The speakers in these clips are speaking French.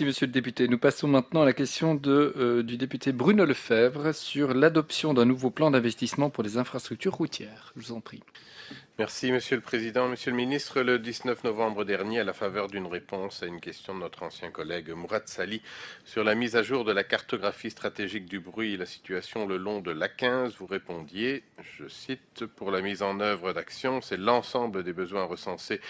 Merci, monsieur le député. Nous passons maintenant à la question du député Bruno Lefebvre sur l'adoption d'un nouveau plan d'investissement pour les infrastructures routières. Je vous en prie. Merci, Monsieur le Président. Monsieur le Ministre, le 19 novembre dernier, à la faveur d'une réponse à une question de notre ancien collègue Mourad Sali sur la mise à jour de la cartographie stratégique du bruit et la situation le long de l'A15, vous répondiez, je cite, pour la mise en œuvre d'actions, c'est l'ensemble des besoins recensés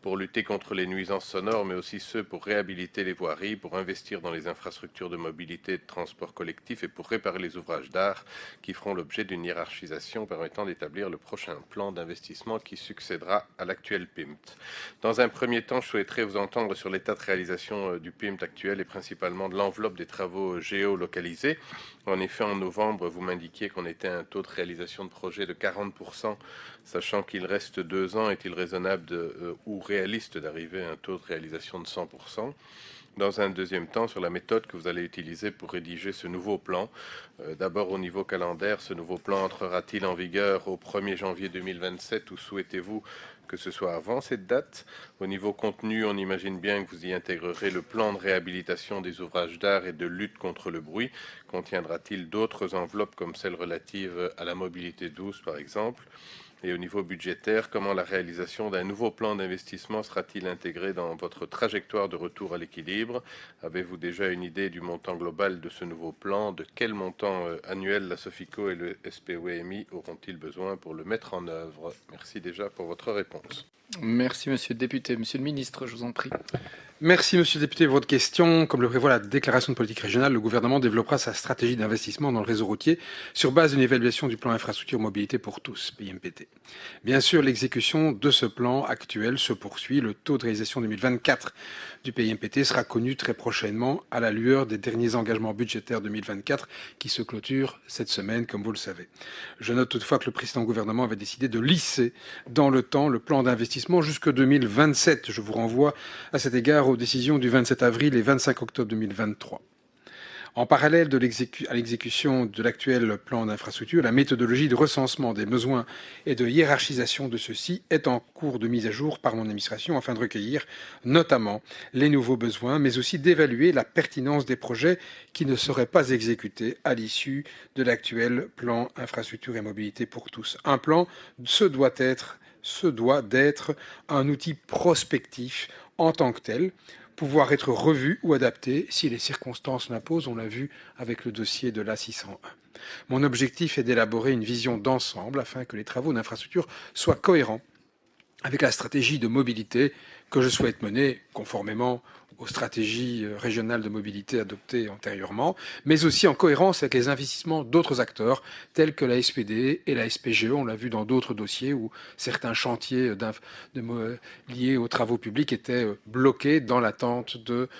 pour lutter contre les nuisances sonores, mais aussi ceux pour réhabiliter les voiries, pour investir dans les infrastructures de mobilité et de transport collectif et pour réparer les ouvrages d'art qui feront l'objet d'une hiérarchisation permettant d'établir le prochain plan d'investissement qui succédera à l'actuel PIMT. Dans un premier temps, je souhaiterais vous entendre sur l'état de réalisation du PIMT actuel et principalement de l'enveloppe des travaux géolocalisés. En effet, en novembre, vous m'indiquiez qu'on était à un taux de réalisation de projet de 40%, sachant qu'il reste 2 ans, est-il raisonnable ou réaliste d'arriver à un taux de réalisation de 100%? Dans un deuxième temps, sur la méthode que vous allez utiliser pour rédiger ce nouveau plan. D'abord, au niveau calendaire, ce nouveau plan entrera-t-il en vigueur au 1er janvier 2027 ou souhaitez-vous que ce soit avant cette date? Au niveau contenu, on imagine bien que vous y intégrerez le plan de réhabilitation des ouvrages d'art et de lutte contre le bruit. Contiendra-t-il d'autres enveloppes comme celle relative à la mobilité douce, par exemple? Et au niveau budgétaire, comment la réalisation d'un nouveau plan d'investissement sera-t-il intégrée dans votre trajectoire de retour à l'équilibre? Avez-vous déjà une idée du montant global de ce nouveau plan? De quel montant annuel la Sofico et le SPOMI auront-ils besoin pour le mettre en œuvre? Merci déjà pour votre réponse. Merci, monsieur le député. Monsieur le ministre, je vous en prie. Merci, monsieur le député, pour votre question. Comme le prévoit la déclaration de politique régionale, le gouvernement développera sa stratégie d'investissement dans le réseau routier sur base d'une évaluation du plan infrastructure mobilité pour tous, PIMPT. Bien sûr, l'exécution de ce plan actuel se poursuit. Le taux de réalisation 2024 du PIMPT sera connu très prochainement à la lueur des derniers engagements budgétaires 2024 qui se clôturent cette semaine, comme vous le savez. Je note toutefois que le précédent gouvernement avait décidé de lisser dans le temps le plan d'investissement jusque 2027. Je vous renvoie à cet égard aux décisions du 27 avril et 25 octobre 2023. En parallèle à l'exécution de l'actuel plan d'infrastructure, la méthodologie de recensement des besoins et de hiérarchisation de ceux-ci est en cours de mise à jour par mon administration afin de recueillir notamment les nouveaux besoins, mais aussi d'évaluer la pertinence des projets qui ne seraient pas exécutés à l'issue de l'actuel plan infrastructure et mobilité pour tous. Un plan se doit d'être un outil prospectif en tant que tel, pouvoir être revu ou adapté si les circonstances l'imposent, on l'a vu avec le dossier de l'A601. Mon objectif est d'élaborer une vision d'ensemble afin que les travaux d'infrastructure soient cohérents avec la stratégie de mobilité que je souhaite mener conformément aux stratégies régionales de mobilité adoptées antérieurement, mais aussi en cohérence avec les investissements d'autres acteurs tels que la SPD et la SPGE. On l'a vu dans d'autres dossiers où certains chantiers liés aux travaux publics étaient bloqués dans l'attente de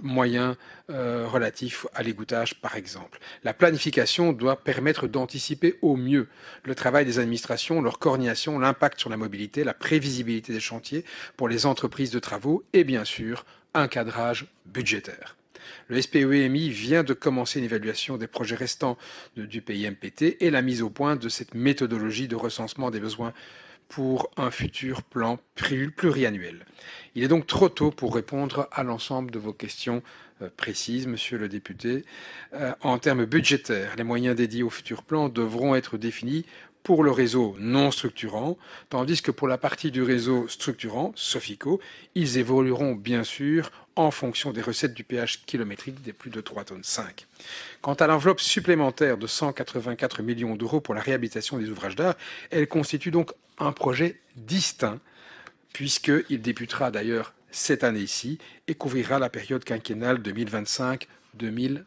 moyens relatifs à l'égouttage, par exemple. La planification doit permettre d'anticiper au mieux le travail des administrations, leur coordination, l'impact sur la mobilité, la prévisibilité des chantiers pour les entreprises de travaux et bien sûr un cadrage budgétaire. Le SPEMI vient de commencer une évaluation des projets restants du PIMPT et la mise au point de cette méthodologie de recensement des besoins pour un futur plan pluriannuel. Il est donc trop tôt pour répondre à l'ensemble de vos questions précises, monsieur le député. En termes budgétaires, les moyens dédiés au futur plan devront être définis pour le réseau non structurant, tandis que pour la partie du réseau structurant, Sofico, ils évolueront bien sûr en fonction des recettes du péage kilométrique des plus de 3,5 tonnes. Quant à l'enveloppe supplémentaire de 184 millions d'euros pour la réhabilitation des ouvrages d'art, elle constitue donc un projet distinct, puisqu'il débutera d'ailleurs cette année-ci et couvrira la période quinquennale 2025-2029.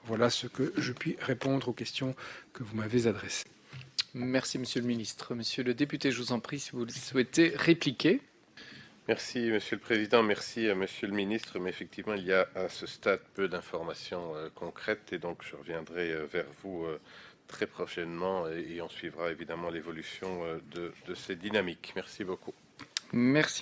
Voilà ce que je puis répondre aux questions que vous m'avez adressées. Merci, monsieur le ministre. Monsieur le député, je vous en prie si vous le souhaitez répliquer. Merci, Monsieur le Président. Merci, Monsieur le Ministre. Mais effectivement, il y a à ce stade peu d'informations concrètes et donc je reviendrai vers vous très prochainement et on suivra évidemment l'évolution de ces dynamiques. Merci beaucoup. Merci.